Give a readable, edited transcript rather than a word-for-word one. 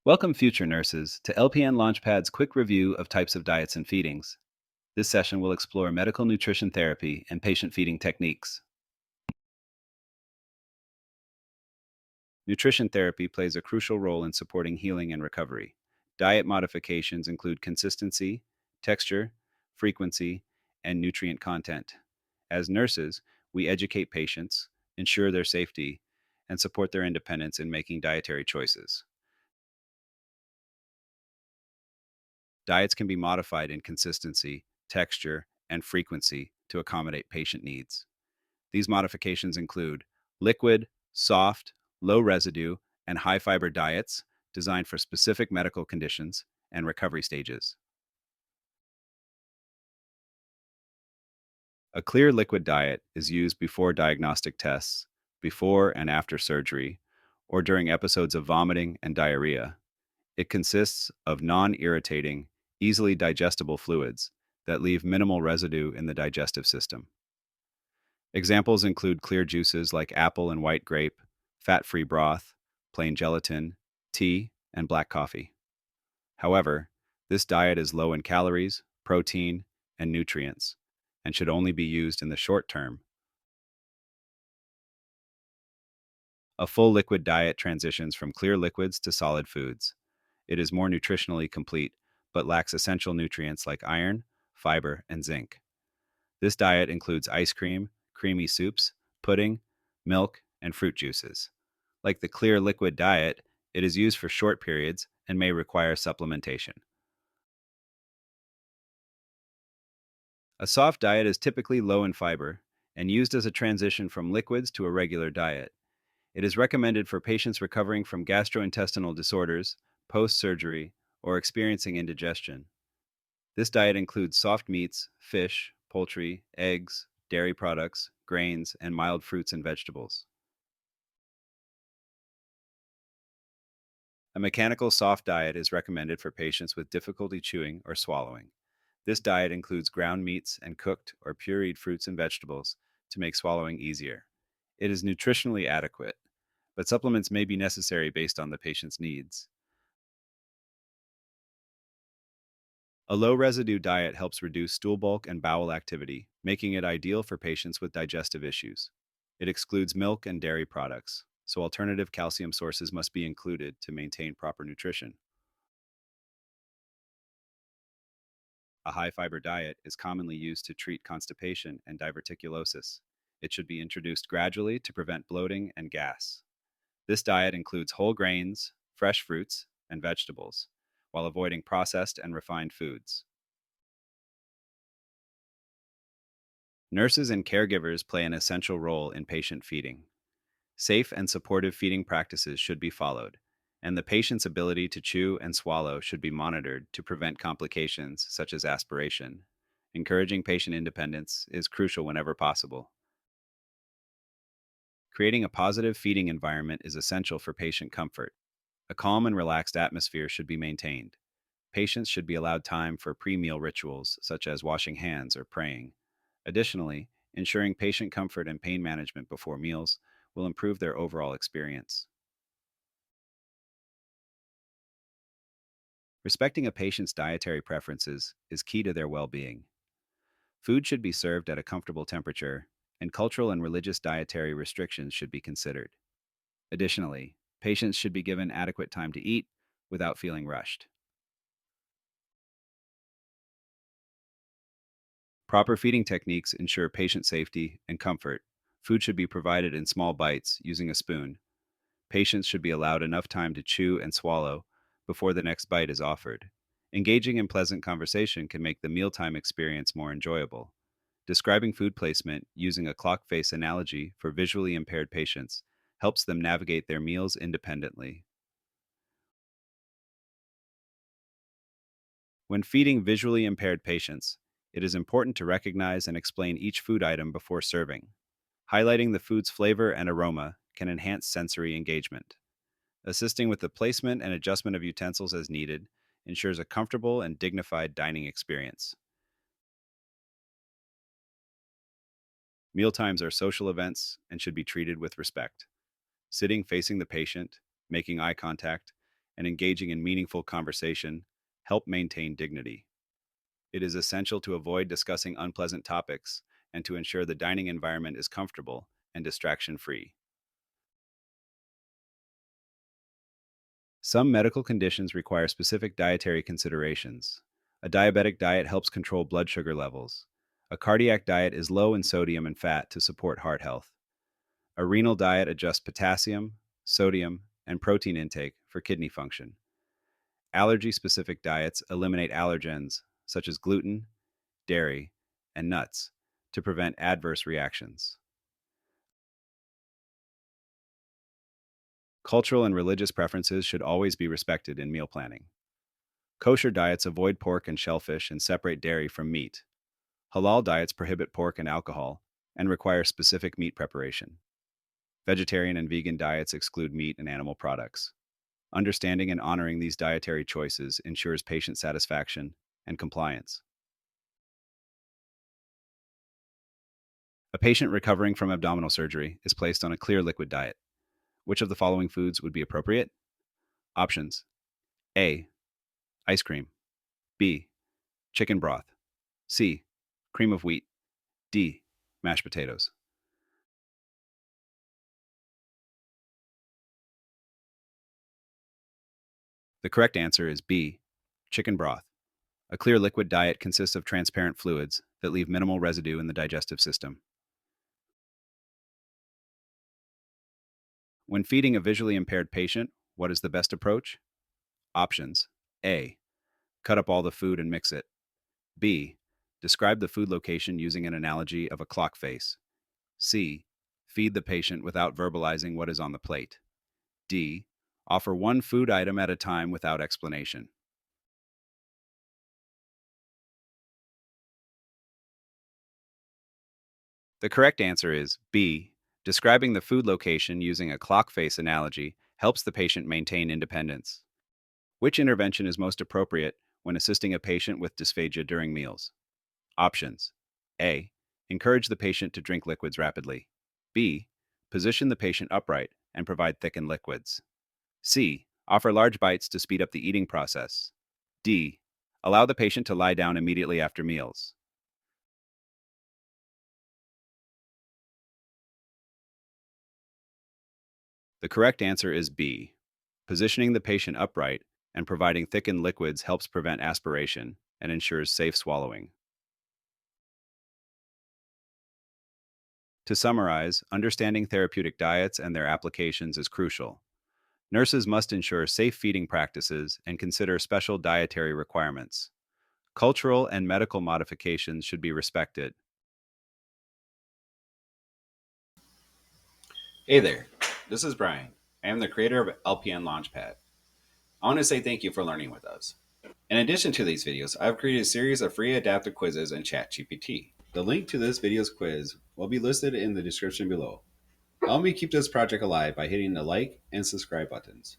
Welcome, future nurses, to LPN LaunchPad's quick review of types of diets and feedings. This session will explore medical nutrition therapy and patient feeding techniques. Nutrition therapy plays a crucial role in supporting healing and recovery. Diet modifications include consistency, texture, frequency, and nutrient content. As nurses, we educate patients, ensure their safety, and support their independence in making dietary choices. Diets can be modified in consistency, texture, and frequency to accommodate patient needs. These modifications include liquid, soft, low residue, and high fiber diets designed for specific medical conditions and recovery stages. A clear liquid diet is used before diagnostic tests, before and after surgery, or during episodes of vomiting and diarrhea. It consists of non irritating, easily digestible fluids that leave minimal residue in the digestive system. Examples include clear juices like apple and white grape, fat free broth, plain gelatin, tea, and black coffee. However, this diet is low in calories, protein, and nutrients, and should only be used in the short term. A full liquid diet transitions from clear liquids to solid foods. It is more nutritionally complete, but lacks essential nutrients like iron, fiber, and zinc. This diet includes ice cream, creamy soups, pudding, milk, and fruit juices. Like the clear liquid diet, it is used for short periods and may require supplementation. A soft diet is typically low in fiber and used as a transition from liquids to a regular diet. It is recommended for patients recovering from gastrointestinal disorders, post surgery, or experiencing indigestion. This diet includes soft meats, fish, poultry, eggs, dairy products, grains, and mild fruits and vegetables. A mechanical soft diet is recommended for patients with difficulty chewing or swallowing. This diet includes ground meats and cooked or pureed fruits and vegetables to make swallowing easier. It is nutritionally adequate, but supplements may be necessary based on the patient's needs. A low residue diet helps reduce stool bulk and bowel activity, making it ideal for patients with digestive issues. It excludes milk and dairy products, so alternative calcium sources must be included to maintain proper nutrition. A high fiber diet is commonly used to treat constipation and diverticulosis. It should be introduced gradually to prevent bloating and gas. This diet includes whole grains, fresh fruits, and vegetables, while avoiding processed and refined foods. Nurses and caregivers play an essential role in patient feeding. Safe and supportive feeding practices should be followed, and the patient's ability to chew and swallow should be monitored to prevent complications such as aspiration. Encouraging patient independence is crucial whenever possible. Creating a positive feeding environment is essential for patient comfort. A calm and relaxed atmosphere should be maintained. Patients should be allowed time for pre meal rituals, such as washing hands or praying. Additionally, ensuring patient comfort and pain management before meals will improve their overall experience. Respecting a patient's dietary preferences is key to their well being. Food should be served at a comfortable temperature, and cultural and religious dietary restrictions should be considered. Additionally, patients should be given adequate time to eat without feeling rushed. Proper feeding techniques ensure patient safety and comfort. Food should be provided in small bites using a spoon. Patients should be allowed enough time to chew and swallow before the next bite is offered. Engaging in pleasant conversation can make the mealtime experience more enjoyable. Describing food placement using a clock face analogy for visually impaired patients helps them navigate their meals independently. When feeding visually impaired patients, it is important to recognize and explain each food item before serving. Highlighting the food's flavor and aroma can enhance sensory engagement. Assisting with the placement and adjustment of utensils as needed ensures a comfortable and dignified dining experience. Mealtimes are social events and should be treated with respect. Sitting facing the patient, making eye contact, and engaging in meaningful conversation help maintain dignity. It is essential to avoid discussing unpleasant topics and to ensure the dining environment is comfortable and distraction free. Some medical conditions require specific dietary considerations. A diabetic diet helps control blood sugar levels. A cardiac diet is low in sodium and fat to support heart health. A renal diet adjusts potassium, sodium, and protein intake for kidney function. Allergy specific diets eliminate allergens such as gluten, dairy, and nuts to prevent adverse reactions. Cultural and religious preferences should always be respected in meal planning. Kosher diets avoid pork and shellfish and separate dairy from meat. Halal diets prohibit pork and alcohol and require specific meat preparation. Vegetarian and vegan diets exclude meat and animal products. Understanding and honoring these dietary choices ensures patient satisfaction and compliance. A patient recovering from abdominal surgery is placed on a clear liquid diet. Which of the following foods would be appropriate? Options: A. Ice cream. B. Chicken broth. C. Cream of wheat. D. Mashed potatoes. The correct answer is B. Chicken broth. A clear liquid diet consists of transparent fluids that leave minimal residue in the digestive system. When feeding a visually impaired patient, what is the best approach? Options: A. Cut up all the food and mix it. B. Describe the food location using an analogy of a clock face. C. Feed the patient without verbalizing what is on the plate. D. Offer one food item at a time without explanation. The correct answer is B. Describing the food location using a clock face analogy helps the patient maintain independence. Which intervention is most appropriate when assisting a patient with dysphagia during meals? Options: A. Encourage the patient to drink liquids rapidly. B. Position the patient upright and provide thickened liquids. C. Offer large bites to speed up the eating process. D. Allow the patient to lie down immediately after meals. The correct answer is B. Positioning the patient upright and providing thickened liquids helps prevent aspiration and ensures safe swallowing. To summarize, understanding therapeutic diets and their applications is crucial. Nurses must ensure safe feeding practices and consider special dietary requirements. Cultural and medical modifications should be respected. Hey there, this is Brian. I am the creator of LPN LaunchPad. I want to say thank you for learning with us. In addition to these videos, I've created a series of free adaptive quizzes in ChatGPT. The link to this video's quiz will be listed in the description below. Help me keep this project alive by hitting the like and subscribe buttons.